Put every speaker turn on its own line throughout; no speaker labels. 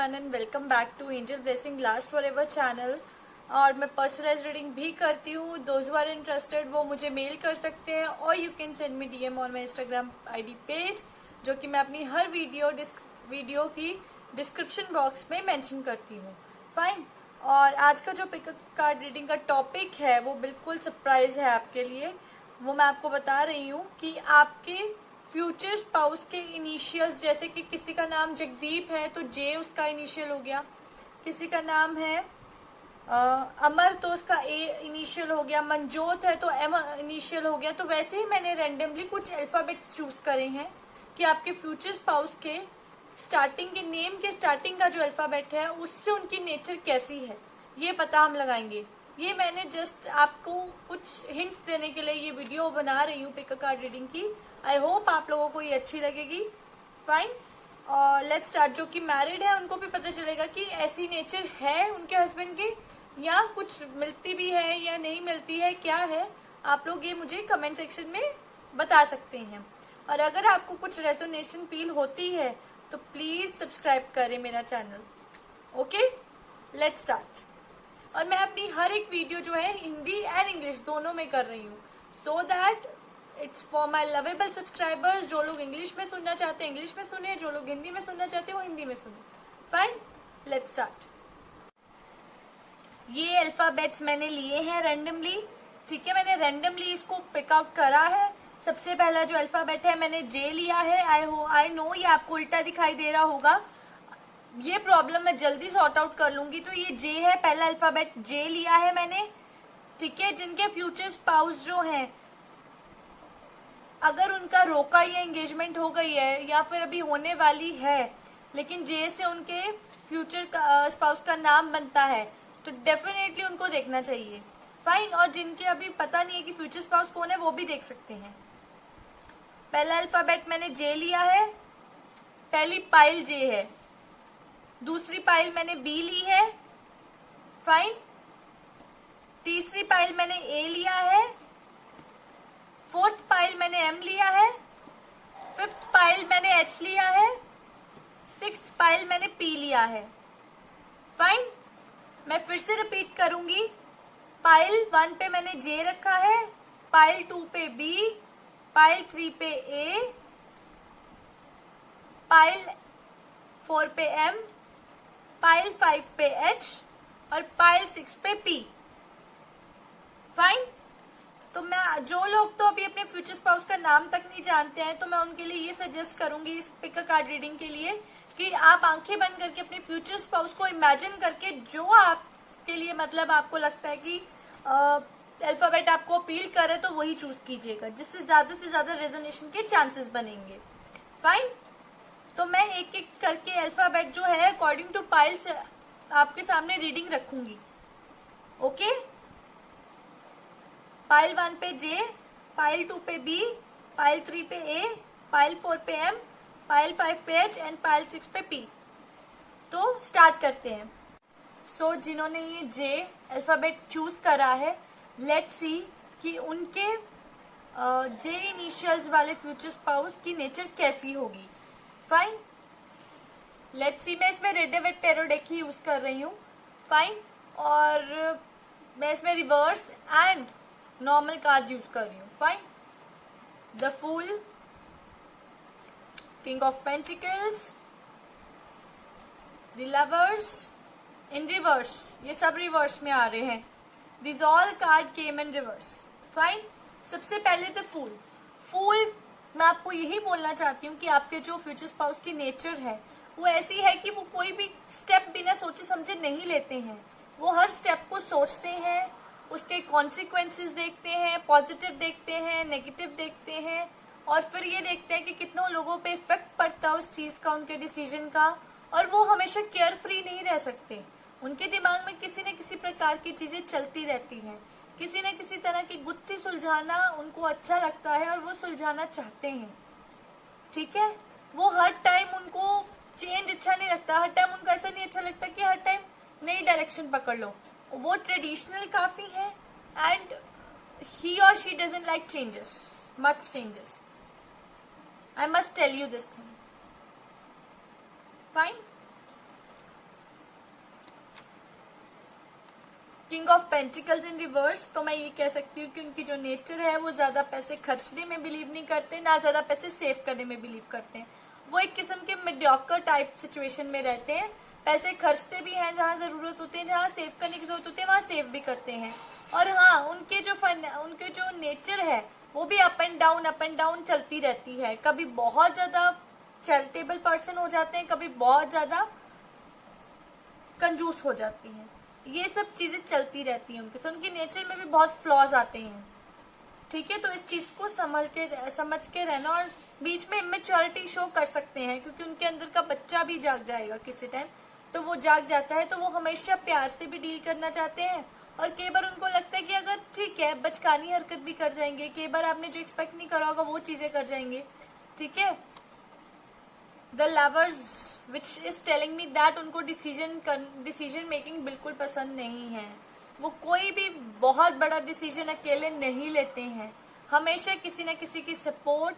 Everyone and welcome back to Angel Blessing Last Forever channel. और मैं personalise reading भी करती हूँ। दोज हू आर इंटरेस्टेड वो मुझे मेल कर सकते हैं और you can send me DM on my Instagram ID page, जो कि मैं अपनी हर वीडियो की डिस्क्रिप्शन बॉक्स में मेंशन करती हूँ। फाइन। और आज का जो पिकअप कार्ड रीडिंग का टॉपिक है वो बिल्कुल सरप्राइज है आपके लिए। वो मैं आपको बता रही हूँ कि आपके फ्यूचर स्पाउस के इनिशियल्स, जैसे कि किसी का नाम जगदीप है तो जे उसका इनिशियल हो गया, किसी का नाम है अमर तो उसका ए इनिशियल हो गया, मनजोत है तो एम इनिशियल हो गया। तो वैसे ही मैंने रैंडमली कुछ अल्फाबेट्स चूज करे हैं कि आपके फ्यूचर स्पाउस के स्टार्टिंग के नेम के स्टार्टिंग का जो अल्फाबेट है उससे उनकी नेचर कैसी है ये पता हम लगाएंगे। ये मैंने जस्ट आपको कुछ हिंट्स देने के लिए ये वीडियो बना रही हूँ पिकअप कार्ड रीडिंग की। आई होप आप लोगों को ये अच्छी लगेगी। फाइन। और लेट्स स्टार्ट। जो कि मैरिड है उनको भी पता चलेगा कि ऐसी नेचर है उनके हस्बैंड की, या कुछ मिलती भी है या नहीं मिलती है, क्या है। आप लोग ये मुझे कमेंट सेक्शन में बता सकते हैं। और अगर आपको कुछ रेजोनेशन फील होती है तो प्लीज सब्सक्राइब करें मेरा चैनल। Okay, let's start. और मैं अपनी हर एक वीडियो जो है हिंदी एंड इंग्लिश दोनों में कर रही हूँ, so that it's for my lovable subscribers. जो लोग इंग्लिश में सुनना चाहते हैं इंग्लिश में सुने, जो लोग हिंदी में सुनना चाहते हैं वो हिंदी में सुने। Fine, let's start. ये अल्फाबेट्स मैंने लिए हैं रैंडमली, ठीक है। मैंने रैंडमली इसको पिकआउट करा है। सबसे पहला जो अल्फाबेट है मैंने जे लिया है। आई नो ये आपको उल्टा दिखाई दे रहा होगा, ये प्रॉब्लम मैं जल्दी सॉर्ट आउट कर लूंगी। तो ये जे है, पहला अल्फाबेट जे लिया है मैंने, ठीक है। जिनके फ्यूचर स्पाउस जो हैं, अगर उनका रोका या एंगेजमेंट हो गई है या फिर अभी होने वाली है, लेकिन जे से उनके फ्यूचर स्पाउस का नाम बनता है, तो डेफिनेटली उनको देखना चाहिए। फाइन। और जिनके अभी पता नहीं है कि फ्यूचर स्पाउस कौन है वो भी देख सकते हैं। पहला अल्फाबेट मैंने जे लिया है, पहली पाइल जे है। दूसरी पाइल मैंने बी ली है। फाइन। तीसरी पाइल मैंने ए लिया है। फोर्थ पाइल मैंने एम लिया है। फिफ्थ पाइल मैंने एच लिया है। सिक्स्थ पाइल मैंने पी लिया है। फाइन। मैं फिर से रिपीट करूंगी। पाइल 1 पे मैंने जे रखा है, पाइल 2 पे बी, पाइल 3 पे ए, पाइल 4 पे एम, पाइल 5 पे एच और पाइल 6 पे पी। फाइन। तो मैं जो लोग तो अभी अपने फ्यूचर स्पाउस का नाम तक नहीं जानते हैं, तो मैं उनके लिए ये सजेस्ट करूंगी इस पिकअप कार्ड रीडिंग के लिए कि आप आंखें बंद करके अपने फ्यूचर स्पाउस को इमेजिन करके जो आपके लिए मतलब आपको लगता है कि अल्फाबेट आपको अपील करे तो वही चूज कीजिएगा, जिससे से ज्यादा रेजोनेशन के चांसेस बनेंगे। फाइन। तो मैं एक एक करके अल्फाबेट जो है अकॉर्डिंग टू पाइल्स आपके सामने रीडिंग रखूंगी। ओके। पाइल 1 पे जे, पाइल 2 पे बी, पाइल 3 पे ए, पाइल 4 पे एम, पाइल 5 पे एच एंड पाइल 6 पे पी। तो स्टार्ट करते हैं। सो जिन्होंने ये जे अल्फाबेट चूज करा है, लेट्स सी कि उनके जे इनिशियल्स वाले फ्यूचर स्पाउस की नेचर कैसी होगी। फाइन। Let's see. मैं इसमें रेडेविट टेरो डेक ही यूज कर रही हूँ। फाइन। और मैं इसमें reverse and normal card use कर रही हूँ। Fine. The fool, king of pentacles, the lovers in reverse, ये सब रिवर्स में आ रहे हैं। This all card came in reverse. Fine. सबसे पहले द फूल। फूल मैं आपको यही बोलना चाहती हूँ कि आपके जो फ्यूचर स्पाउस की नेचर है वो ऐसी है कि वो कोई भी स्टेप बिना सोचे समझे नहीं लेते हैं। वो हर स्टेप को सोचते हैं, उसके कॉन्सिक्वेंसेस देखते हैं, पॉजिटिव देखते हैं, नेगेटिव देखते हैं, और फिर ये देखते हैं कि कितनों लोगों पे इफेक्ट पड़ता है उस चीज का, उनके डिसीजन का। और वो हमेशा केयर फ्री नहीं रह सकते। उनके दिमाग में किसी न किसी प्रकार की चीजें चलती रहती हैं। किसी न किसी तरह की गुत्थी सुलझाना उनको अच्छा लगता है और वो सुलझाना चाहते हैं, ठीक है। वो हर टाइम उनको चेंज अच्छा नहीं लगता। हर टाइम उनको ऐसा नहीं अच्छा लगता कि हर टाइम नई डायरेक्शन पकड़ लो। वो ट्रेडिशनल काफी है एंड ही और she doesn't like changes, much changes. I must tell you this thing. Fine. King of pentacles in reverse, तो मैं ये कह सकती हूँ कि उनकी जो नेचर है वो ज्यादा पैसे खर्चने में बिलीव नहीं करते, ना ज्यादा पैसे सेव करने में बिलीव करते हैं। वो एक किस्म के मीडियोकर टाइप सिचुएशन में रहते हैं, पैसे खर्चते भी हैं जहाँ जरूरत होती है, जहाँ सेव करने की जरूरत होती है वहाँ सेव भी करते हैं। और हाँ, उनके जो नेचर है वो भी अप एंड डाउन चलती रहती है। कभी बहुत ज्यादा चैरिटेबल पर्सन हो जाते हैं, कभी बहुत ज्यादा कंजूस हो जाती हैं। ये सब चीजें चलती रहती हैं उनके साथ। उनकी नेचर में भी बहुत फ्लॉज आते हैं, ठीक है। तो इस चीज को समझ के रहना। और बीच में इमेच्योरिटी शो कर सकते हैं क्योंकि उनके अंदर का बच्चा भी जाग जाएगा किसी टाइम, तो वो जाग जाता है, तो वो हमेशा प्यार से भी डील करना चाहते हैं। और कई बार उनको लगता है कि अगर ठीक है बचकानी हरकत भी कर जाएंगे, कई बार आपने जो एक्सपेक्ट नहीं करा होगा वो चीजें कर जाएंगे, ठीक है। The lovers which is telling me that उनको डिसीजन मेकिंग बिल्कुल पसंद नहीं है। वो कोई भी बहुत बड़ा डिसीजन अकेले नहीं लेते हैं, हमेशा किसी न किसी की सपोर्ट,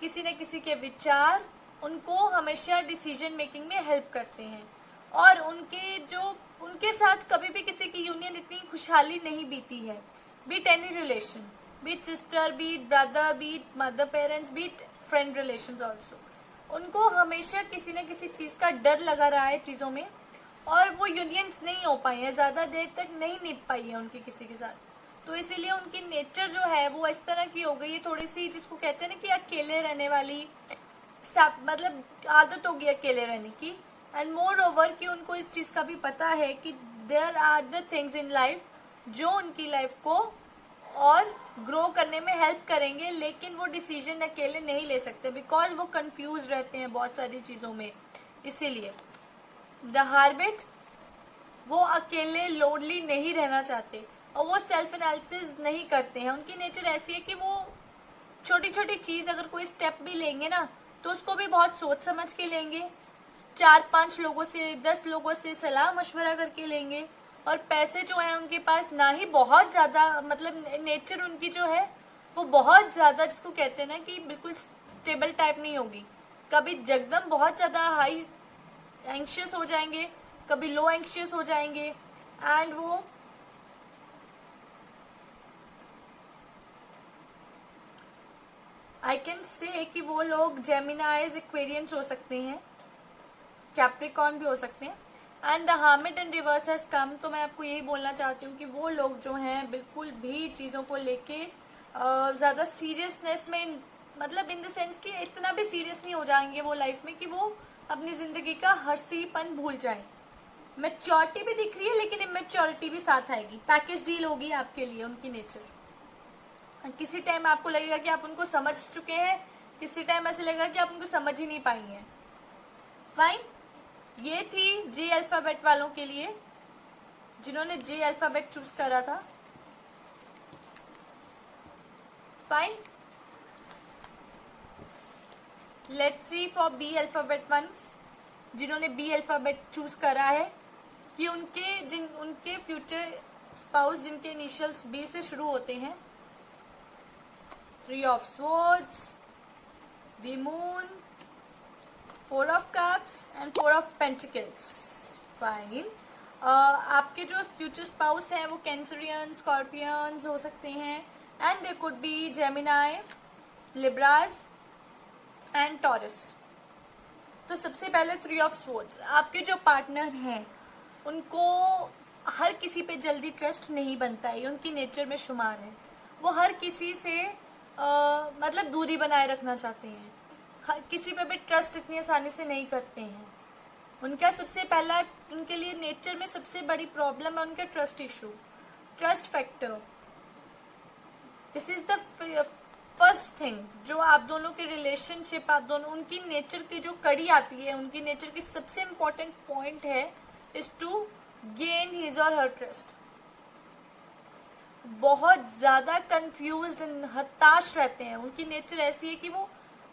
किसी न किसी के विचार उनको हमेशा डिसीजन मेकिंग में हेल्प करते हैं। और उनके साथ कभी भी किसी की यूनियन इतनी खुशहाली नहीं बीती है, be it any relation, be it sister, be it brother, be it mother parents, be it friend relation also. उनको हमेशा किसी न किसी चीज का डर लगा रहा है चीजों में, और वो यूनियंस नहीं हो पाई है, ज्यादा देर तक नहीं निभ पाई है उनकी किसी के साथ। तो इसीलिए उनकी नेचर जो है वो इस तरह की हो गई है, थोड़ी सी जिसको कहते हैं ना कि अकेले रहने वाली, मतलब आदत होगी अकेले रहने की। एंड मोर ओवर कि उनको इस चीज का भी पता है कि there are the things in life जो उनकी लाइफ को और ग्रो करने में हेल्प करेंगे, लेकिन वो डिसीजन अकेले नहीं ले सकते बिकॉज वो कंफ्यूज रहते हैं बहुत सारी चीजों में। इसीलिए द हार्बिट, वो अकेले लोनली नहीं रहना चाहते और वो सेल्फ एनालिसिस नहीं करते हैं। उनकी नेचर ऐसी है कि वो छोटी छोटी चीज अगर कोई स्टेप भी लेंगे ना तो उसको भी बहुत सोच समझ के लेंगे, 4-5 लोगों से 10 लोगों से सलाह मशवरा करके लेंगे। और पैसे जो है उनके पास ना ही बहुत ज्यादा, मतलब नेचर उनकी जो है वो बहुत ज्यादा, जिसको कहते हैं ना कि बिल्कुल स्टेबल टाइप नहीं होगी। कभी जगदम बहुत ज्यादा हाई एंशियस हो जाएंगे, कभी लो एंशियस हो जाएंगे। एंड वो आई कैन से कि वो लोग जेमिनाइज, एक्वेरियंस हो सकते हैं, कैप्रिकॉर्न भी हो सकते हैं। And the hermit and reverse has come, तो मैं आपको यही बोलना चाहती हूँ कि वो लोग जो हैं बिल्कुल भी चीज़ों को लेके ज़्यादा सीरियसनेस में, मतलब इन द सेंस कि इतना भी सीरियस नहीं हो जाएंगे वो लाइफ में कि वो अपनी ज़िंदगी का हंसीपन भूल जाएं। मैच्योरिटी भी दिख रही है लेकिन इमेच्योरिटी भी साथ आएगी, पैकेज डील होगी आपके लिए उनकी नेचर। किसी टाइम आपको लगेगा कि आप उनको समझ चुके हैं, किसी टाइम ऐसे लगेगा कि आप उनको समझ ही नहीं पाई हैं। फाइन, ये थी जे अल्फाबेट वालों के लिए जिन्होंने जे अल्फाबेट चूज करा था। Fine, let's see for B alphabet ones, जिन्होंने बी अल्फाबेट चूज करा है कि उनके फ्यूचर स्पाउस जिनके इनिशियल्स बी से शुरू होते हैं। 3 of swords, the moon, 4 of cups and 4 of pentacles. Fine, आपके जो फ्यूचर स्पाउस हैं वो कैंसरियन, स्कॉर्पियंस हो सकते हैं, and they could be Gemini, Libras and taurus. तो सबसे पहले 3 ऑफ स्वॉर्ड्स, आपके जो पार्टनर हैं उनको हर किसी पे जल्दी ट्रस्ट नहीं बनता है, उनकी नेचर में शुमार है। वो हर किसी से मतलब दूरी बनाए रखना चाहते हैं, किसी पे भी ट्रस्ट इतनी आसानी से नहीं करते हैं। उनका सबसे पहला, उनके लिए नेचर में सबसे बड़ी प्रॉब्लम है उनका trust issue, trust factor. This is the first thing जो आप दोनों के रिलेशनशिप, आप दोनों, उनकी नेचर की जो कड़ी आती है, उनकी नेचर की सबसे इम्पोर्टेंट पॉइंट है इज टू गेन हिज और हर ट्रस्ट। बहुत ज्यादा कंफ्यूज्ड, हताश रहते हैं। उनकी नेचर ऐसी है कि वो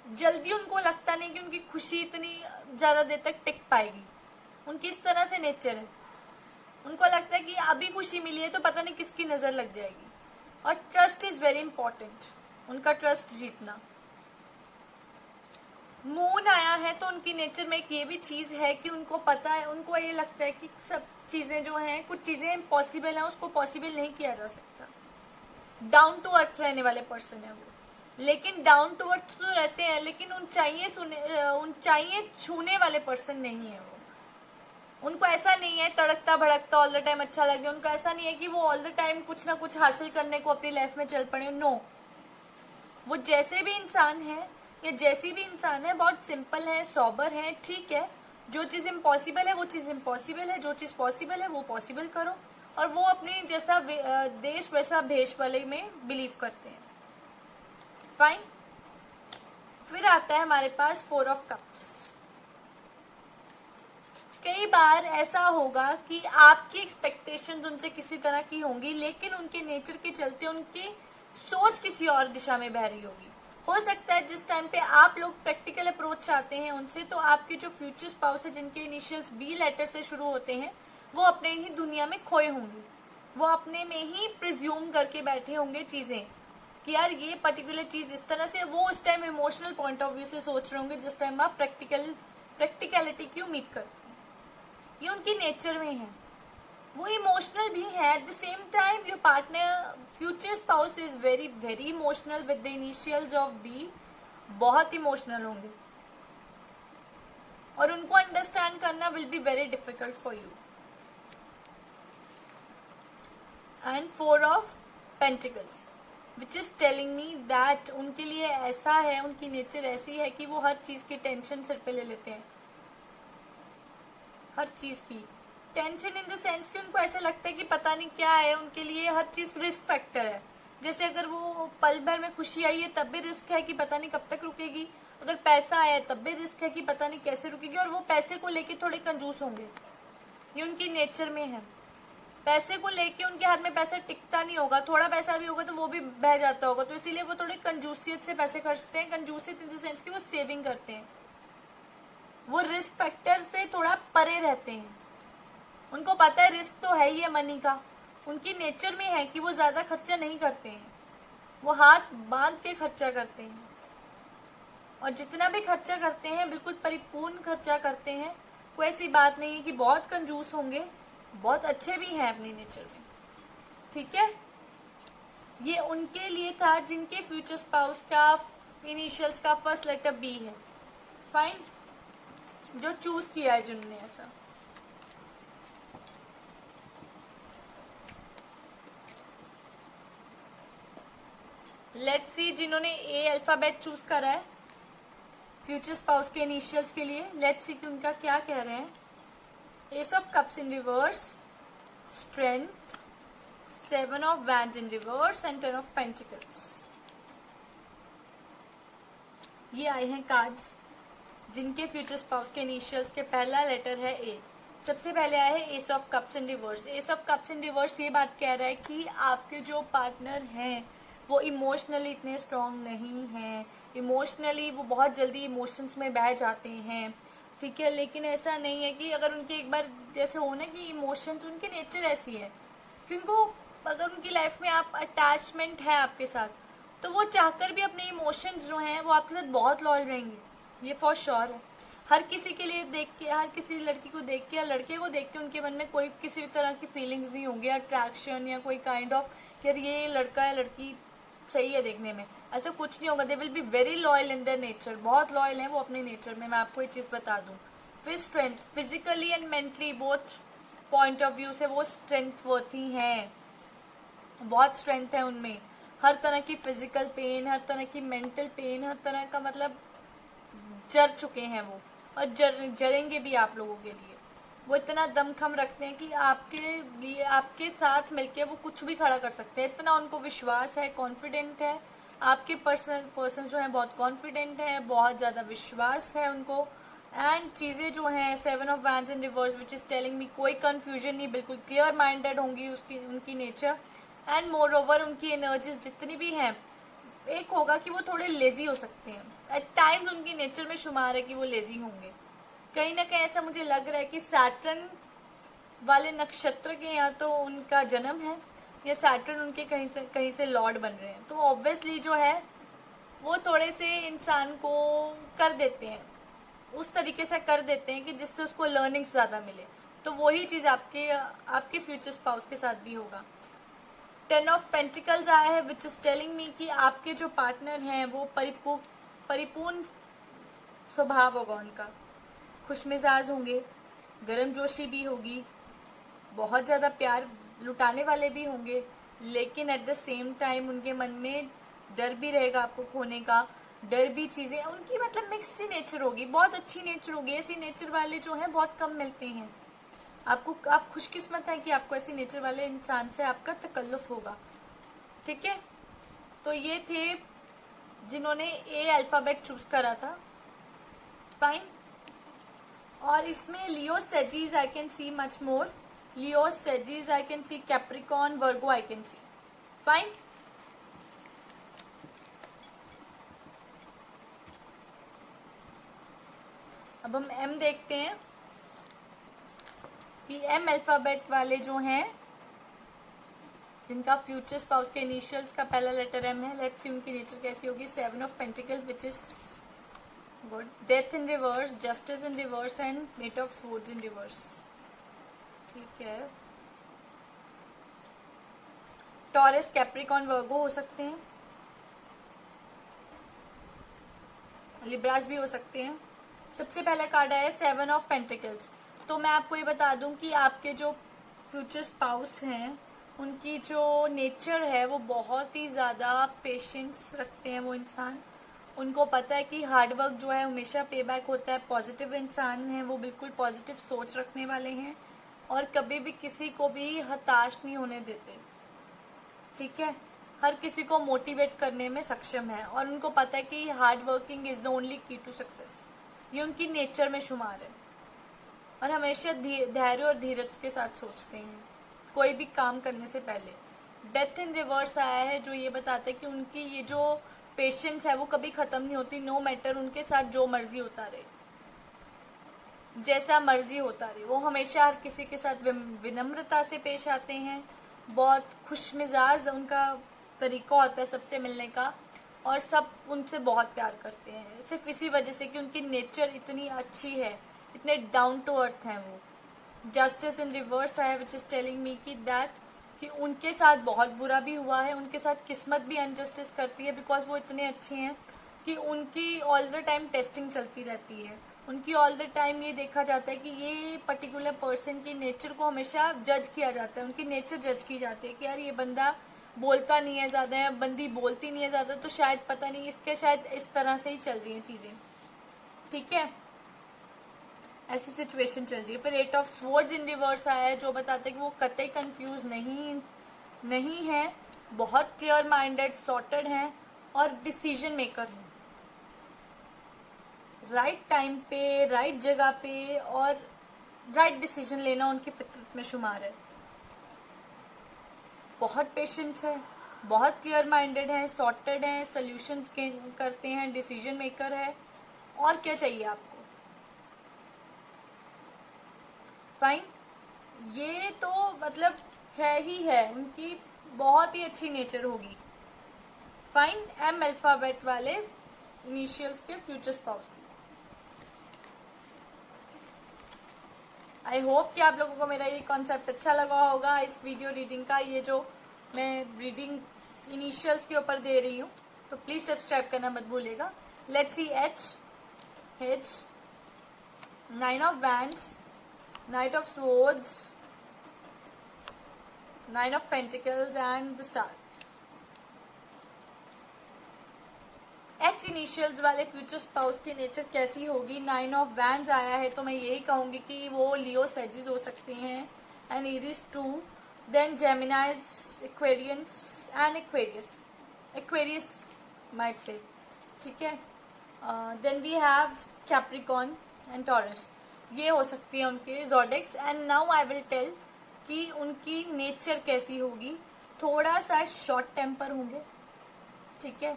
जल्दी, उनको लगता नहीं कि उनकी खुशी इतनी ज्यादा देर तक टिक पाएगी। उनकी इस तरह से नेचर है, उनको लगता है कि अभी खुशी मिली है तो पता नहीं किसकी नजर लग जाएगी। और ट्रस्ट इज वेरी इंपॉर्टेंट, उनका ट्रस्ट जीतना। मून आया है तो उनकी नेचर में एक ये भी चीज है कि उनको पता है, उनको ये लगता है कि सब चीजें जो हैं, कुछ चीजें इम्पॉसिबल हैं, उसको पॉसिबल नहीं किया जा सकता। डाउन टू अर्थ रहने वाले पर्सन है वो, लेकिन डाउन टू अर्थ तो रहते हैं, लेकिन ऊंचाइयां छूने वाले पर्सन नहीं है वो। उनको ऐसा नहीं है तड़कता भड़कता ऑल द टाइम अच्छा लगे, उनको ऐसा नहीं है कि वो ऑल द टाइम कुछ ना कुछ हासिल करने को अपनी लाइफ में चल पड़े। नो, वो जैसे भी इंसान है या जैसी भी इंसान है बहुत सिंपल है, सॉबर है, ठीक है। जो चीज इम्पॉसिबल है वो चीज इम्पॉसिबल है, जो चीज पॉसिबल है वो पॉसिबल करो। और वो अपने जैसा देश वैसा भेष वाले में बिलीव करते हैं। फाइन। फिर आता है हमारे पास 4 ऑफ कप्स। कई बार ऐसा होगा कि आपकी एक्सपेक्टेशंस उनसे किसी तरह की होंगी, लेकिन उनके नेचर के चलते उनकी सोच किसी और दिशा में बह रही होगी। हो सकता है जिस टाइम पे आप लोग प्रैक्टिकल अप्रोच चाहते हैं उनसे, तो आपके जो फ्यूचर स्पाउस है जिनके इनिशियल्स बी लेटर से शुरू होते हैं, वो अपने ही दुनिया में खोए होंगे। वो अपने में ही प्रिज्यूम करके बैठे होंगे चीजें कि यार ये पर्टिकुलर चीज इस तरह से, वो उस time emotional point of view से सोच रहे होंगे जिस टाइम आप प्रैक्टिकलिटी की उम्मीद करते हैं। ये उनकी नेचर में है। वो इमोशनल भी है। At the same time your partner future spouse is very very emotional with the initials of B. बहुत इमोशनल होंगे और उनको अंडरस्टैंड करना will be very difficult for you. And 4 of pentacles which is telling me that उनके लिए ऐसा है, उनकी नेचर ऐसी है कि वो हर चीज की टेंशन सिर पे ले लेते हैं। हर चीज की टेंशन इन द सेंस कि उनको ऐसा लगता है कि पता नहीं क्या है, उनके लिए हर चीज रिस्क फैक्टर है। जैसे अगर वो पल भर में खुशी आई है तब भी रिस्क है कि पता नहीं कब तक रुकेगी, अगर पैसा आया तब भी रिस्क है कि पता नहीं कैसे रुकेगी, और वो पैसे को लेके थोड़े कंजूस होंगे। ये उनकी नेचर में है। पैसे को लेके उनके हाथ में पैसा टिकता नहीं होगा, थोड़ा पैसा भी होगा तो वो भी बह जाता होगा, तो इसीलिए वो थोड़े कंजूसियत से पैसे खर्चते हैं। कंजूसियत इन द सेंस कि वो सेविंग करते हैं, वो रिस्क फैक्टर से थोड़ा परे रहते हैं। उनको पता है रिस्क तो है ही है मनी का, उनकी नेचर में है कि वो ज्यादा खर्चा नहीं करते हैं, वो हाथ बांध के खर्चा करते हैं, और जितना भी खर्चा करते हैं बिल्कुल परिपूर्ण खर्चा करते हैं। कोई ऐसी बात नहीं है कि बहुत कंजूस होंगे, बहुत अच्छे भी हैं अपनी नेचर में। ठीक है, ये उनके लिए था जिनके फ्यूचर स्पाउस का इनिशियल्स का फर्स्ट लेटर बी है। फाइन, जो चूज किया है जिन्होंने ऐसा। लेट्स सी जिन्होंने ए अल्फाबेट चूज करा है फ्यूचर स्पाउस के इनिशियल्स के लिए, लेट्स सी कि उनका क्या कह रहे हैं। S of cups in reverse, strength, 7 of wands in reverse and 10 of pentacles. ये आए हैं कार्ड्स जिनके फ्यूचर स्पाउस के इनिशियल्स के पहला लेटर है ए। सबसे पहले आया है S of cups in reverse. S of cups in reverse ये बात कह रहा है कि आपके जो पार्टनर हैं वो इमोशनली इतने स्ट्रांग नहीं हैं, इमोशनली वो बहुत जल्दी इमोशंस में बह जाते हैं। ठीक है, लेकिन ऐसा नहीं है कि अगर उनके एक बार जैसे हो ना कि इमोशंस, उनकी नेचर ऐसी है कि उनको अगर उनकी लाइफ में आप अटैचमेंट है आपके साथ, तो वो चाहकर भी अपने इमोशंस जो हैं वो आपके साथ बहुत लॉयल रहेंगे, ये फॉर श्योर है। हर किसी के लिए देख के, हर किसी लड़की को देख के या लड़के को देख के उनके मन में कोई किसी भी तरह की फीलिंग्स नहीं होंगी, अट्रैक्शन या कोई काइंड ऑफ कि यार ये लड़का या लड़की सही है देखने में, ऐसा कुछ नहीं होगा। They will be very loyal in their nature, बहुत लॉयल है वो अपने नेचर में। मैं आपको एक चीज बता दूं, फिर strength, physically and mentally both point of view से वो स्ट्रेंथ वर्थी हैं, बहुत स्ट्रेंथ है उनमें। हर तरह की फिजिकल पेन, हर तरह की मेंटल पेन, हर तरह का मतलब जर चुके हैं वो, और जरेंगे भी आप लोगों के लिए। वो इतना दमखम रखते हैं कि आपके लिए, आपके साथ मिलके वो कुछ भी खड़ा कर सकते हैं, इतना उनको विश्वास है, कॉन्फिडेंट है। आपके पर्सन जो है बहुत कॉन्फिडेंट है, बहुत ज्यादा विश्वास है उनको। एंड चीजें जो हैं 7 of wands in reverse which is telling मी कोई कंफ्यूजन नहीं, बिल्कुल क्लियर माइंडेड होंगी उनकी नेचर। एंड मोर ओवर उनकी एनर्जीज जितनी भी हैं, एक होगा कि वो थोड़े लेजी हो सकते हैं एट टाइम्स, उनकी नेचर में शुमार है कि वो लेजी होंगे। कहीं ना कहीं ऐसा मुझे लग रहा है कि सैटर्न वाले नक्षत्र के यहाँ तो उनका जन्म है, या सैटर्न उनके कहीं से लॉर्ड बन रहे हैं, तो ऑब्वियसली जो है वो थोड़े से इंसान को कर देते हैं, उस तरीके से कर देते हैं कि जिससे उसको लर्निंग ज्यादा मिले। तो वही चीज आपके फ्यूचर स्पाउस के साथ भी होगा। 10 ऑफ पेंटिकल्स आया है विच इज टेलिंग मी कि आपके जो पार्टनर हैं वो परिपूर्ण स्वभाव होगा उनका, खुशमिजाज होंगे, गर्मजोशी भी होगी, बहुत ज़्यादा प्यार लुटाने वाले भी होंगे, लेकिन एट द सेम टाइम उनके मन में डर भी रहेगा आपको खोने का, डर भी चीज़ें उनकी मतलब मिक्स सी नेचर होगी, बहुत अच्छी नेचर होगी। ऐसी नेचर वाले जो हैं बहुत कम मिलते हैं आप खुशकिस्मत हैं कि आपको ऐसी नेचर वाले इंसान से आपका तकल्लुफ होगा। ठीक है, तो ये थे जिन्होंने ए अल्फ़ाबेट चूज करा था। फाइन, और इसमें Leo Sagis I can see much more, Leo Sagis I can see, Capricorn, Virgo I can see. Fine, अब हम एम देखते हैं कि एम अल्फाबेट वाले जो हैं जिनका फ्यूचर स्पाउस के इनिशियल्स का पहला लेटर एम है, लेट्स सी उनकी नेचर कैसी होगी। 7 of pentacles which is good, death in reverse, justice in reverse and 8 of swords in reverse. ठीक है, टॉरस, कैप्रिकॉन, वर्गो हो सकते हैं, लिब्रास भी हो सकते हैं। सबसे पहला कार्ड आया 7 ऑफ पेंटिकल्स। तो मैं आपको ये बता दूं कि आपके जो फ्यूचर स्पाउस हैं उनकी जो नेचर है वो बहुत ही ज़्यादा पेशेंस रखते हैं वो इंसान। उनको पता है कि हार्डवर्क जो है हमेशा पे बैक होता है। पॉजिटिव इंसान है वो, बिल्कुल पॉजिटिव सोच रखने वाले हैं और कभी भी किसी को भी हताश नहीं होने देते। ठीक है, हर किसी को मोटिवेट करने में सक्षम है और उनको पता है कि hard working is the only की टू सक्सेस। ये उनकी नेचर में शुमार है और हमेशा धैर्य और धीरज के साथ सोचते हैं कोई भी काम करने से पहले। डेथ इन रिवर्स आया है जो ये बताता है कि उनकी ये जो पेशेंस है वो कभी खत्म नहीं होती, नो मैटर उनके साथ जो मर्जी होता रहे, जैसा मर्जी होता रहे। वो हमेशा हर किसी के साथ विनम्रता से पेश आते हैं, बहुत खुशमिजाज उनका तरीका होता है सबसे मिलने का और सब उनसे बहुत प्यार करते हैं, सिर्फ इसी वजह से कि उनकी नेचर इतनी अच्छी है, इतने डाउन टू अर्थ हैं वो। जस्टिस इन रिवर्स है विच इज टेलिंग मी की दैट कि उनके साथ बहुत बुरा भी हुआ है, उनके साथ किस्मत भी अनजस्टिस करती है बिकॉज वो इतने अच्छे हैं कि उनकी ऑल द टाइम टेस्टिंग चलती रहती है। उनकी ऑल द टाइम ये देखा जाता है कि ये पर्टिकुलर पर्सन की नेचर को हमेशा जज किया जाता है, उनकी नेचर जज की जाती है कि यार ये बंदा बोलता नहीं है ज़्यादा है, बंदी बोलती नहीं है ज़्यादा, तो शायद पता नहीं इसके शायद इस तरह से ही चल रही हैं चीज़ें। ठीक है, ऐसी सिचुएशन चल रही है। फिर 8 ऑफ स्वॉर्ड्स इन रिवर्स आया है जो बताता है कि वो कतई कंफ्यूज नहीं है, बहुत क्लियर माइंडेड, सॉर्टेड हैं और डिसीजन मेकर हैं, राइट टाइम पे, राइट जगह पे और राइट डिसीजन लेना उनकी फितरत में शुमार है। बहुत पेशेंस है, बहुत क्लियर माइंडेड है, सॉर्टेड है, सोल्यूशंस करते हैं, डिसीजन मेकर है, और क्या चाहिए आपको। फाइन, ये तो मतलब है ही है, उनकी बहुत ही अच्छी नेचर होगी। फाइन, एम अल्फाबेट वाले इनिशियल्स के फ्यूचर स्पाउस। आई होप कि आप लोगों को मेरा ये कॉन्सेप्ट अच्छा लगा होगा इस वीडियो रीडिंग का। ये जो मैं रीडिंग इनिशियल्स के ऊपर दे रही हूँ तो प्लीज सब्सक्राइब करना मत भूलिएगा। Let's see H, 9 of wands, Knight of Swords, 9 of Pentacles and the Star। H initials वाले फ्यूचर स्पाउस की नेचर कैसी होगी। 9 ऑफ वैंड्स आया है तो मैं यही कहूंगी कि वो लियो सेजिस हो सकते हैं and Aries too, then Geminis, Aquarians and Aquarius might say. ठीक है, then we have Capricorn and Taurus, ये हो सकती है उनके zodiacs. And now I will tell कि उनकी नेचर कैसी होगी। थोड़ा सा शॉर्ट टेम्पर होंगे, ठीक है,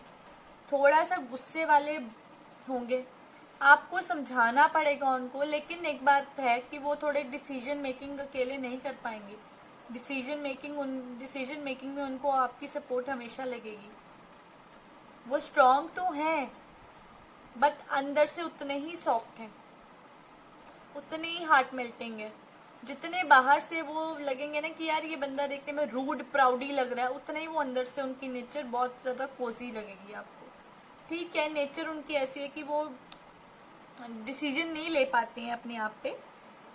थोड़ा सा गुस्से वाले होंगे, आपको समझाना पड़ेगा उनको, लेकिन एक बात है कि वो थोड़े डिसीजन मेकिंग अकेले नहीं कर पाएंगे। डिसीजन मेकिंग में उनको आपकी सपोर्ट हमेशा लगेगी। वो स्ट्रांग तो हैं बट अंदर से उतने ही सॉफ्ट हैं, उतने ही हार्ट मेल्टिंग है, जितने बाहर से वो लगेंगे ना कि यार ये बंदा देखने में रूड प्राउडी लग रहा है, उतना ही वो अंदर से उनकी नेचर बहुत ज्यादा कोजी लगेगी आपको। ठीक है, नेचर उनकी ऐसी है कि वो डिसीजन नहीं ले पाते हैं अपने आप पे,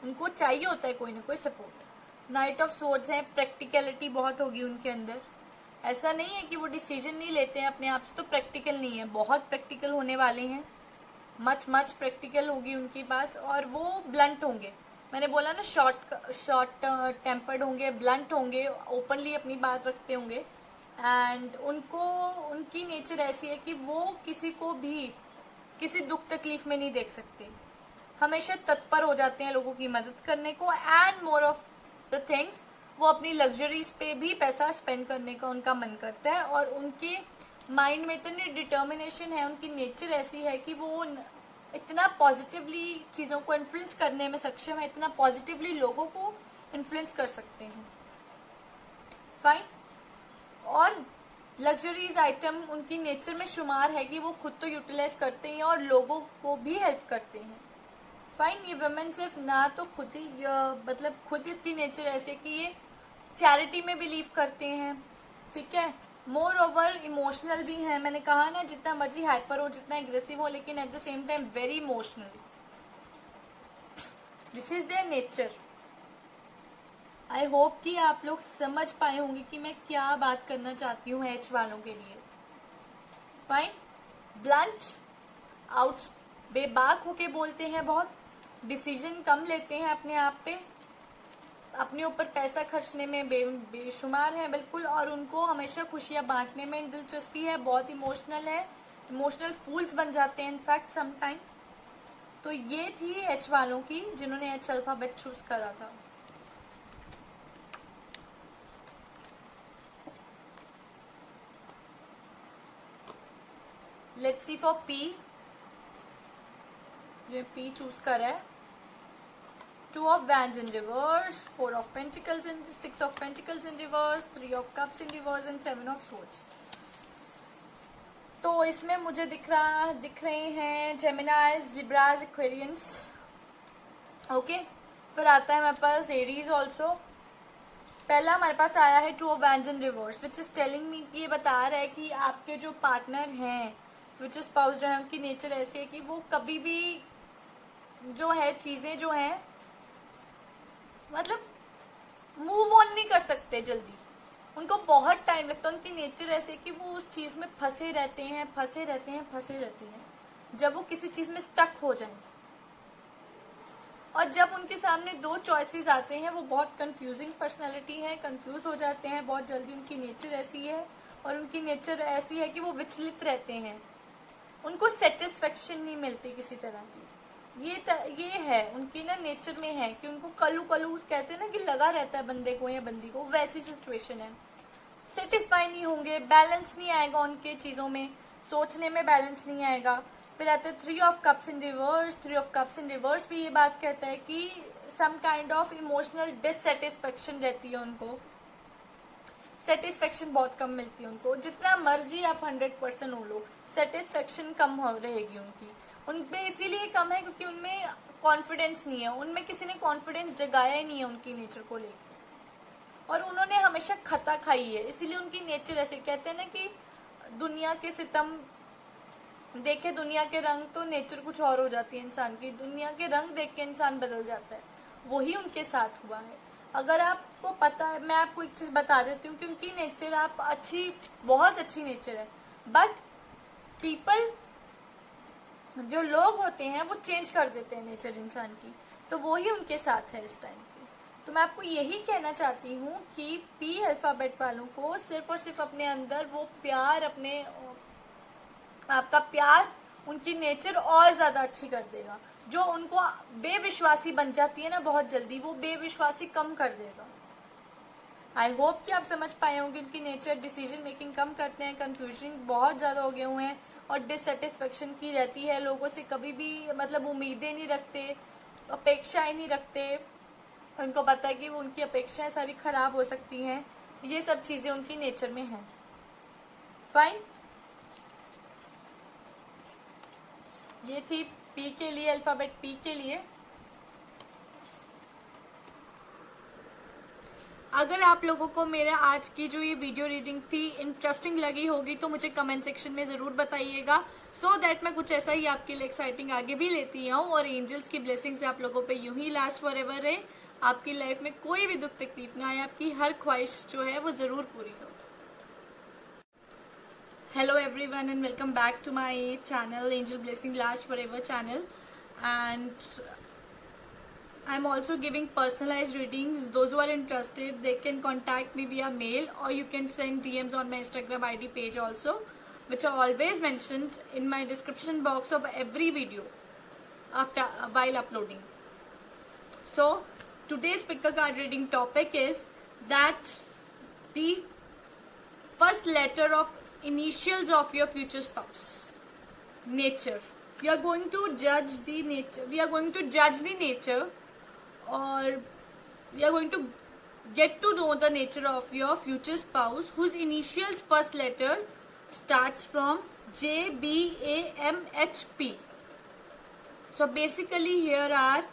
उनको चाहिए होता है कोई ना कोई सपोर्ट। नाइट ऑफ सोर्ड्स है, प्रैक्टिकलिटी बहुत होगी उनके अंदर। ऐसा नहीं है कि वो डिसीजन नहीं लेते हैं अपने आप से, तो प्रैक्टिकल नहीं है, बहुत प्रैक्टिकल होने वाले हैं, मच प्रैक्टिकल होगी उनके पास। और वो ब्लंट होंगे, मैंने बोला ना, शॉर्ट टेम्पर्ड होंगे, ब्लंट होंगे, ओपनली अपनी बात रखते होंगे। एंड उनकी नेचर ऐसी है कि वो किसी को भी किसी दुख तकलीफ में नहीं देख सकते, हमेशा तत्पर हो जाते हैं लोगों की मदद करने को। And more of the things, वो अपनी लग्जरीज पे भी पैसा स्पेंड करने का उनका मन करता है। और उनके माइंड में इतनी डिटर्मिनेशन है, उनकी नेचर ऐसी है कि वो इतना पॉजिटिवली चीज़ों को इन्फ्लुएंस करने में सक्षम है, इतना पॉजिटिवली लोगों को इन्फ्लुएंस कर सकते हैं। फाइन। और लग्जरीज आइटम उनकी नेचर में शुमार है कि वो खुद तो यूटिलाइज करते हैं और लोगों को भी हेल्प करते हैं। फाइन। ये वुमेन सिर्फ ना तो खुद ही मतलब खुद इसकी नेचर ऐसे कि ये चैरिटी में बिलीव करते हैं, ठीक है, मोर ओवर इमोशनल भी है। मैंने कहा ना, जितना मर्जी हाइपर हो, जितना एग्रेसिव हो, लेकिन eight the same time very emotional. This is their nature. I hope कि आप लोग समझ पाए होंगे कि मैं क्या बात करना चाहती हूँ एच वालों के लिए। फाइन। ब्लंट, आउट, बेबाक होके बोलते हैं, बहुत डिसीजन कम लेते हैं अपने आप पे, अपने ऊपर पैसा खर्चने में बेशुमार है बिल्कुल, और उनको हमेशा खुशियां बांटने में दिलचस्पी है, बहुत इमोशनल है, इमोशनल फूल्स बन जाते हैं इनफैक्ट सम टाइम। तो ये थी एच वालों की, जिन्होंने एच अल्फाबेट चूज करा था। Let's see for P. ये पी चूज करा है। 2 of wands in reverse, 4 of pentacles in 6 of pentacles in reverse, 3 of cups in reverse and 7 of swords। तो इसमें मुझे दिख रहे हैं जेमिनाइज, लिब्राज, एक्वेरियंस। ओके, फिर आता है हमारे पास एरीज ऑल्सो। पहला हमारे पास आया है 2 of wands in reverse, which is telling मी कि ये बता रहा है कि आपके जो पार्टनर हैं, फ्यूचर स्पाउस जो है, उनकी नेचर ऐसी है कि वो कभी भी जो है चीजें जो हैं मतलब मूव ऑन नहीं कर सकते जल्दी, उनको बहुत टाइम लगता है। उनकी नेचर ऐसे कि वो उस चीज में फंसे रहते हैं जब वो किसी चीज में स्टक हो जाए। और जब उनके सामने 2 चॉइसेस आते हैं, वो बहुत कंफ्यूजिंग पर्सनालिटी है, कंफ्यूज हो जाते हैं बहुत जल्दी। उनकी नेचर ऐसी है, और उनकी नेचर ऐसी है कि वो विचलित रहते हैं, उनको सेटिस्फेक्शन नहीं मिलती किसी तरह की। ये है उनकी ना नेचर में है कि उनको कलू कहते हैं ना, कि लगा रहता है बंदे को या बंदी को, वैसी सिचुएशन है। सेटिस्फाई नहीं होंगे, बैलेंस नहीं आएगा उनके चीजों में, सोचने में बैलेंस नहीं आएगा। फिर आते हैं 3 of cups in reverse। 3 of cups in reverse भी ये बात कहता है कि some kind of emotional dissatisfaction रहती है उनको, सेटिस्फेक्शन बहुत कम मिलती है उनको। जितना मर्जी आप 100% हो लो, सेटिस्फेक्शन कम हो रहेगी उनपे इसीलिए कम है क्योंकि उनमें कॉन्फिडेंस नहीं है, उनमें किसी ने कॉन्फिडेंस जगाया ही नहीं है उनकी नेचर को लेकर, और उन्होंने हमेशा खता खाई है, इसीलिए उनकी नेचर ऐसे। कहते हैं ना कि दुनिया के सितम देखे दुनिया के रंग, तो नेचर कुछ और हो जाती है इंसान की। दुनिया के रंग देख के इंसान बदल जाता है, वही उनके साथ हुआ है। अगर आपको पता है, मैं आपको एक चीज बता देती हूँ कि उनकी नेचर बहुत अच्छी नेचर है, बट पीपल, जो लोग होते हैं, वो चेंज कर देते हैं नेचर इंसान की, तो वो ही उनके साथ है इस टाइम पे। तो मैं आपको यही कहना चाहती हूँ कि पी अल्फाबेट वालों को सिर्फ और सिर्फ अपने अंदर वो प्यार, आपका प्यार उनकी नेचर और ज्यादा अच्छी कर देगा। जो उनको बेविश्वासी बन जाती है ना बहुत जल्दी, वो बेविश्वासी कम कर देगा। आई होप कि आप समझ पाए होंगे उनकी नेचर। डिसीजन मेकिंग कम करते हैं, कंफ्यूजन बहुत ज्यादा हो गए हुए हैं, और डिससेटिस्फेक्शन की रहती है, लोगों से कभी भी मतलब उम्मीदें नहीं रखते, अपेक्षाएं नहीं रखते। उनको पता है कि वो उनकी अपेक्षाएं सारी खराब हो सकती हैं, ये सब चीजें उनकी नेचर में हैं। फाइन। ये थी पी के लिए, अल्फाबेट पी के लिए। अगर आप लोगों को मेरा आज की जो ये वीडियो रीडिंग थी इंटरेस्टिंग लगी होगी तो मुझे कमेंट सेक्शन में जरूर बताइएगा, सो दैट मैं कुछ ऐसा ही आपके लिए एक्साइटिंग आगे भी लेती आऊँ और एंजल्स की ब्लेसिंग से आप लोगों पे यूं ही लास्ट फॉर एवर रहे, आपकी लाइफ में कोई भी दुख तकलीफ ना आए, आपकी हर ख्वाहिश जो है वो जरूर पूरी हो। Hello everyone and welcome back to my channel, Angel Blessing Last Forever channel, and I'm also giving personalized readings. Those who are interested, they can contact me via mail or you can send DMs on my Instagram ID page also, which are always mentioned in my description box of every video after while uploading. So today's pick a card reading topic is that the first letter of initials of your future spouse. Nature. We are going to judge the nature. We are going to judge the nature, or we are going to get to know the nature of your future spouse whose initials first letter starts from J, B, A, M, H, P. So basically here are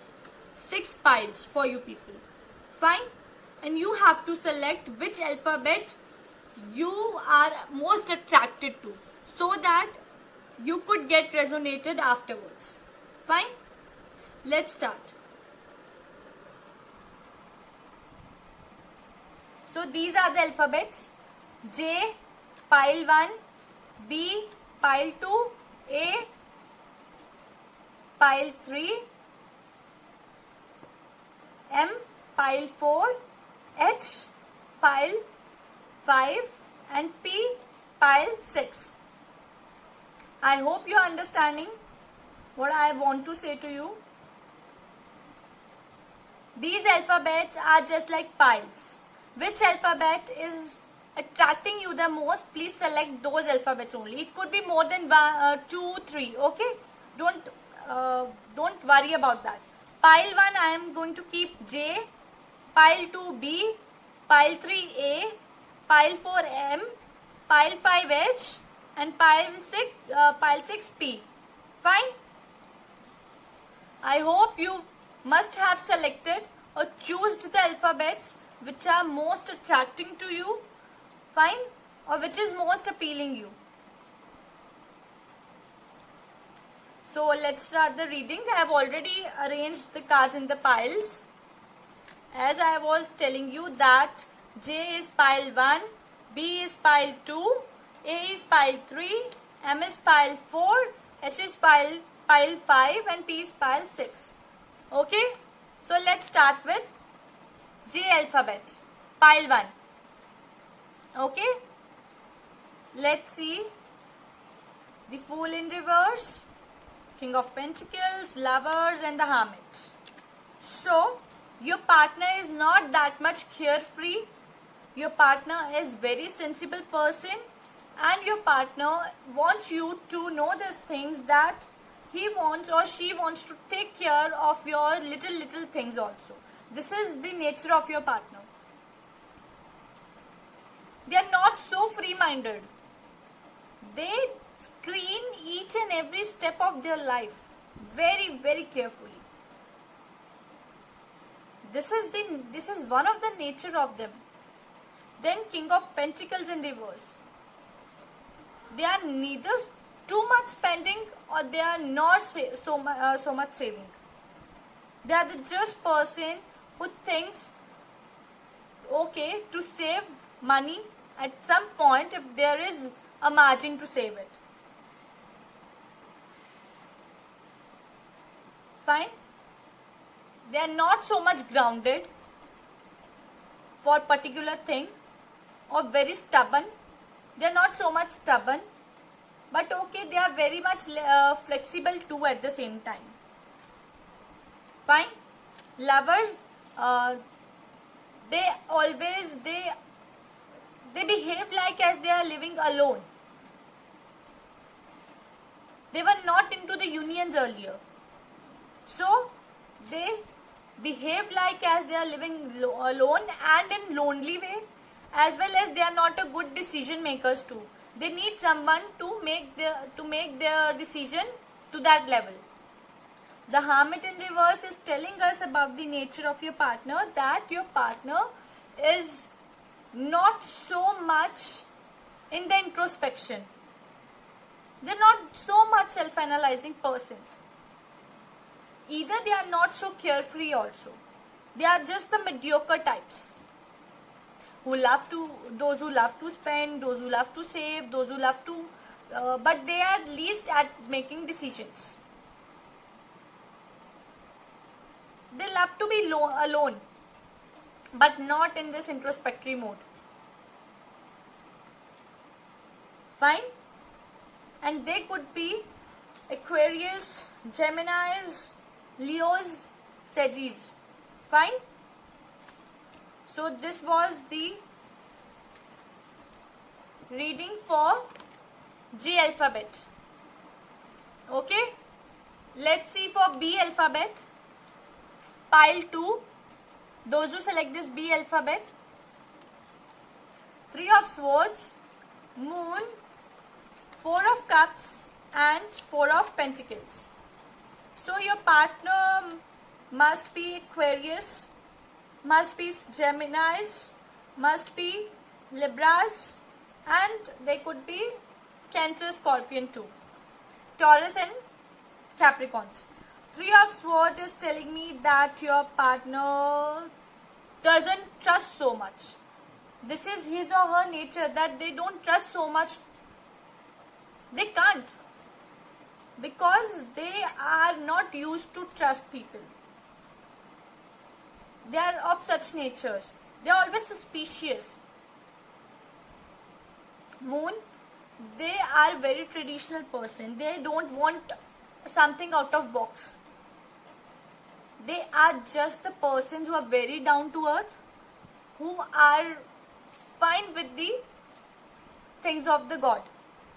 6 piles for you people. Fine? And you have to select which alphabet you are most attracted to, so that you could get resonated afterwards. Fine? Let's start. So these are the alphabets: J, pile 1, B, pile 2, A, pile 3, M, pile 4, H, pile 5, and P, pile 6. I hope you are understanding what I want to say to you. These alphabets are just like piles. Which alphabet is attracting you the most? Please select those alphabets only. It could be more than 2, 3. Okay? Don't worry about that. Pile 1 I am going to keep J, pile 2 B, pile 3 A, pile 4 M, pile 5 H, and pile 6 P. Fine? I hope you must have selected or chosen the alphabets which are most attracting to you. Fine? Or which is most appealing you. So let's start the reading. I have already arranged the cards in the piles. As I was telling you that J is pile 1, B is pile 2, A is pile 3, M is pile 4, H is pile 5, and P is pile 6. Okay? So let's start with J alphabet, pile 1. Okay? Let's see the Fool in reverse, King of Pentacles, Lovers, and the Hermit. So your partner is not that much carefree. Your partner is very sensible person, and your partner wants you to know these things, that he wants or she wants to take care of your little things also. This is the nature of your partner. They are not so free-minded. They screen each and every step of their life very, very carefully. This is one of the nature of them. Then King of Pentacles in reverse. They are neither too much spending or they are not so much saving. They are the just person who thinks, okay, to save money at some point if there is a margin to save it. Fine? They are not so much grounded for particular thing, or very stubborn. They are not so much stubborn, but okay, they are very much flexible too at the same time. Fine? Lovers, they behave like as they are living alone. They were not into the unions earlier, so they behave like as they are living alone and in lonely way, as well as they are not a good decision makers too. They need someone to make their decision to that level. The Hermit in reverse is telling us about the nature of your partner, that your partner is not so much in the introspection. They're not so much self-analyzing persons. Either they are not so carefree also. They are just the mediocre types. Those who love to spend, those who love to save, those who love to, but they are least at making decisions. They love to be alone, but not in this introspectory mode. Fine? And they could be Aquarius, Geminis, Leos, Sagittarius. Fine? So this was the reading for G alphabet. Okay? Let's see for B alphabet. Pile 2. Those who select this B alphabet. 3 of Swords, Moon, 4 of Cups and 4 of Pentacles. So your partner must be Aquarius, must be Geminis, must be Libras, and they could be Cancer, Scorpion too. Taurus and Capricorns. 3 of Swords is telling me that your partner doesn't trust so much. This is his or her nature, that they don't trust so much. They can't, because they are not used to trust people. They are of such natures. They are always suspicious. Moon, they are very traditional person. They don't want something out of box. They are just the persons who are very down to earth, who are fine with the things of the God,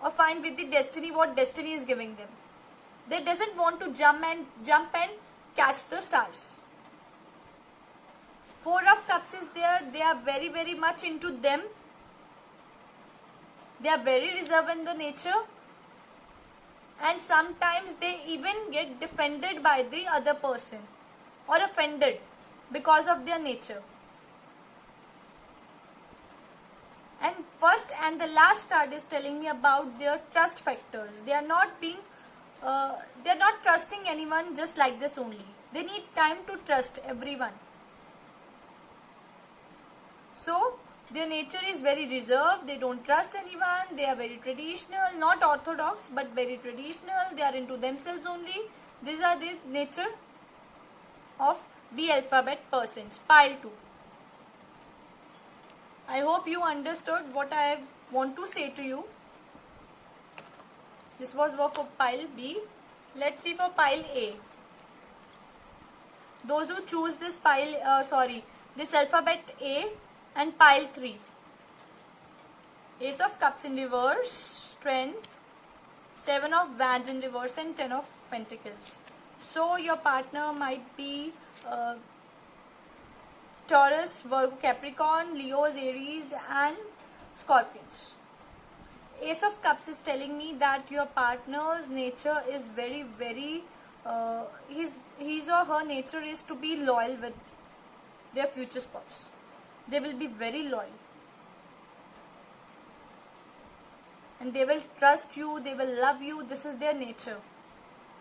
or fine with the destiny, what destiny is giving them. They doesn't want to jump and catch the stars. 4 of Cups is there. They are very, very much into them. They are very reserved in the nature, and sometimes they even get defended by the other person or offended because of their nature. And first and the last card is telling me about their trust factors. They are not trusting anyone just like this only. They need time to trust everyone. So their nature is very reserved. They don't trust anyone. They are very traditional, not orthodox, but very traditional. They are into themselves only. These are the nature of B alphabet persons. Pile 2. I hope you understood what I want to say to you. This was for pile B. Let's see for pile A. Those who choose this this alphabet A and pile 3. Ace of Cups in reverse, Strength, 7 of Wands in reverse and 10 of Pentacles. So your partner might be Taurus, Virgo, Capricorn, Leos, Aries and Scorpions. Ace of Cups is telling me that your partner's nature is very, very, his or her nature is to be loyal with their future spouse. They will be very loyal. And they will trust you, they will love you. This is their nature.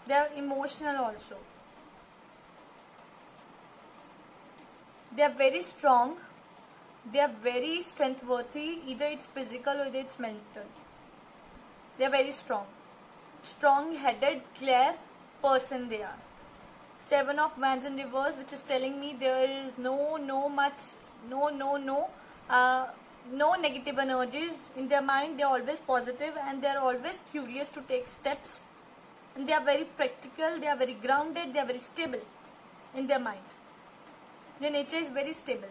They are emotional also. They are very strong. They are very strength-worthy. Either it's physical or it's mental. They are very strong. Strong-headed, clear person they are. 7 of Wands in reverse, which is telling me there is no negative energies in their mind. They are always positive and they are always curious to take steps. And they are very practical, they are very grounded, they are very stable in their mind. Their nature is very stable.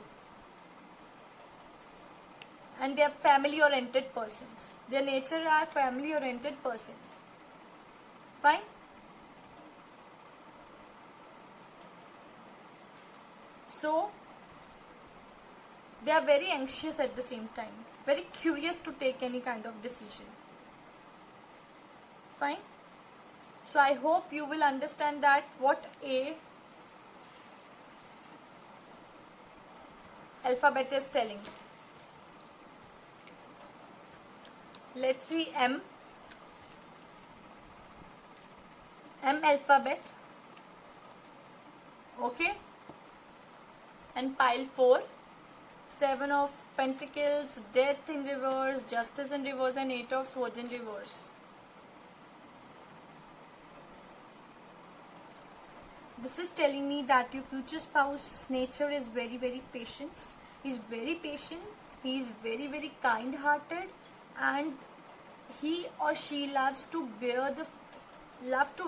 And they are family-oriented persons. Their nature are family-oriented persons. Fine? So, they are very anxious at the same time. Very curious to take any kind of decision. Fine? So I hope you will understand that what A alphabet is telling. Let's see M. M alphabet. Okay. And pile 4. 7 of Pentacles, Death in reverse, Justice in reverse, and 8 of Swords in reverse. This is telling me that your future spouse nature is very, very patient. He's very patient. He is very, very kind-hearted, and he or she loves to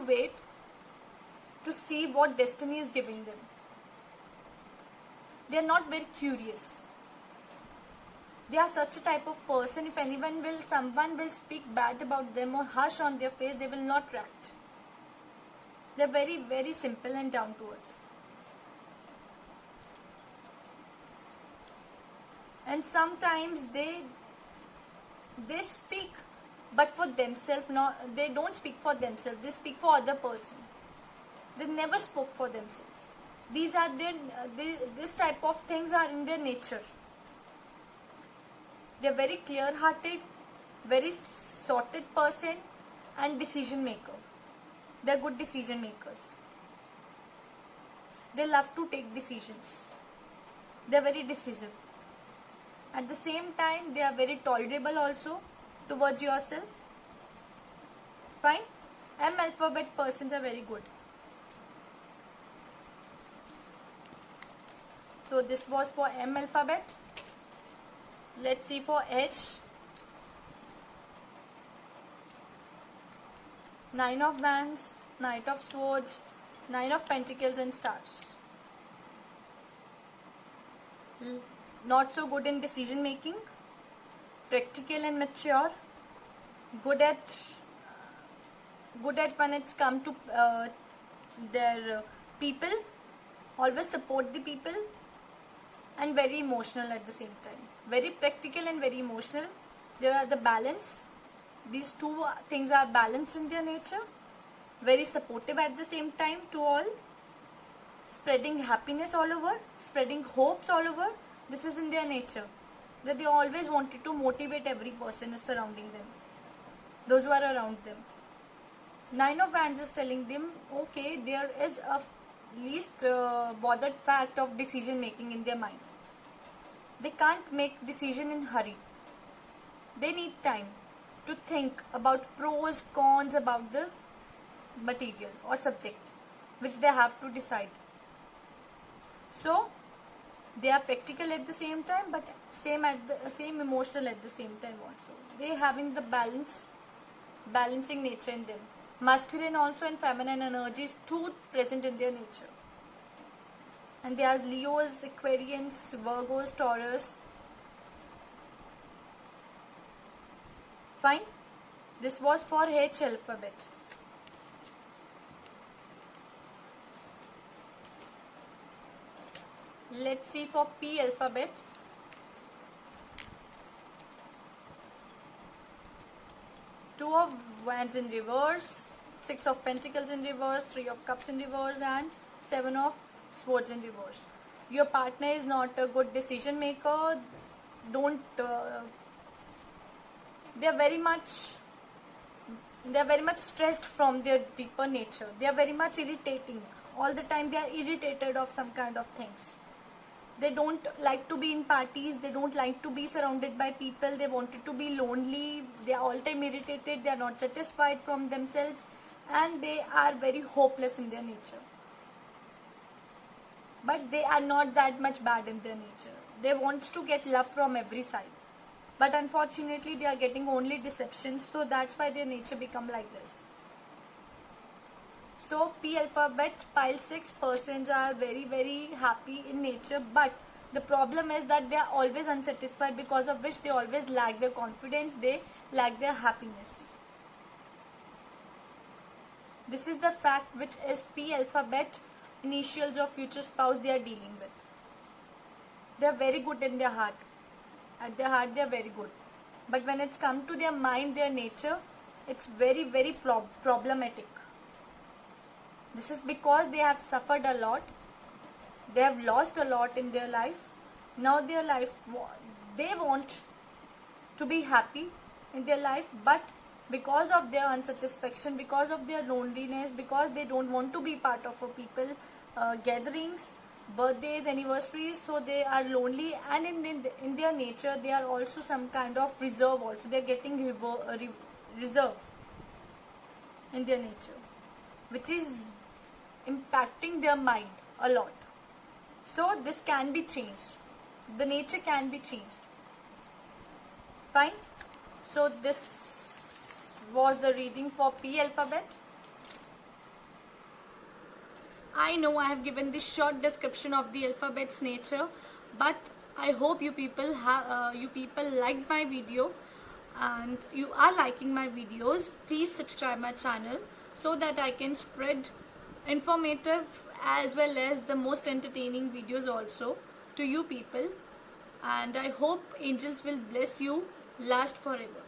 wait to see what destiny is giving them. They are not very curious. They are such a type of person. If someone will speak bad about them or harsh on their face, they will not react. They're very, very simple and down to earth. And sometimes they speak, but for themselves. They don't speak for themselves. They speak for other person. They never spoke for themselves. These are this type of things are in their nature. They're very clear-hearted, very sorted person, and decision maker. They're good decision makers. They love to take decisions. They're very decisive. At the same time, they are very tolerable also towards yourself. Fine. M alphabet persons are very good. So this was for M alphabet. Let's see for H. 9 of Wands, Knight of Swords, 9 of Pentacles, and Stars. Not so good in decision making, practical and mature, good at when it's come to their people, always support the people, and very emotional at the same time. Very practical and very emotional. There are the balance. These two things are balanced in their nature. Very supportive at the same time to all. Spreading happiness all over. Spreading hopes all over. This is in their nature. That they always wanted to motivate every person surrounding them. Those who are around them. 9 of Wands is telling them, okay, there is a least bothered fact of decision making in their mind. They can't make decision in hurry. They need time to think about pros, cons about the material or subject which they have to decide. So they are practical at the same time, but same emotional at the same time also. They having the balancing nature in them. Masculine also and feminine energies too present in their nature. And they are Leos, Aquarians, Virgos, Taurus. Fine. This was for H alphabet. Let's see for P alphabet. Two of Wands in reverse, 6 of Pentacles in reverse, 3 of Cups in reverse, and 7 of Swords in reverse. Your partner is not a good decision maker. They are very much stressed from their deeper nature. They are very much irritating. All the time they are irritated of some kind of things. They don't like to be in parties. They don't like to be surrounded by people. They wanted to be lonely. They are all time irritated. They are not satisfied from themselves. And they are very hopeless in their nature. But they are not that much bad in their nature. They want to get love from every side. But unfortunately, they are getting only deceptions. So that's why their nature become like this. So P alphabet, pile 6 persons are very, very happy in nature. But the problem is that they are always unsatisfied, because of which they always lack their confidence. They lack their happiness. This is the fact which is P alphabet initials of future spouse they are dealing with. They are very good in their heart. At their heart they are very good. But when it's come to their mind, their nature, it's very, very problematic. This is because they have suffered a lot. They have lost a lot in their life. Now their life, they want to be happy in their life, but because of their unsatisfaction, because of their loneliness, because they don't want to be part of a people gatherings, birthdays, anniversaries, so they are lonely, and in their nature they are also some kind of reserve also. They are getting reserve in their nature, which is impacting their mind a lot. So this can be changed. The nature can be changed. Fine. So this was the reading for P alphabet. I know I have given this short description of the alphabet's nature, but I hope you people liked my video, and you are liking my videos. Please subscribe my channel so that I can spread informative as well as the most entertaining videos also to you people. And I hope angels will bless you, last forever.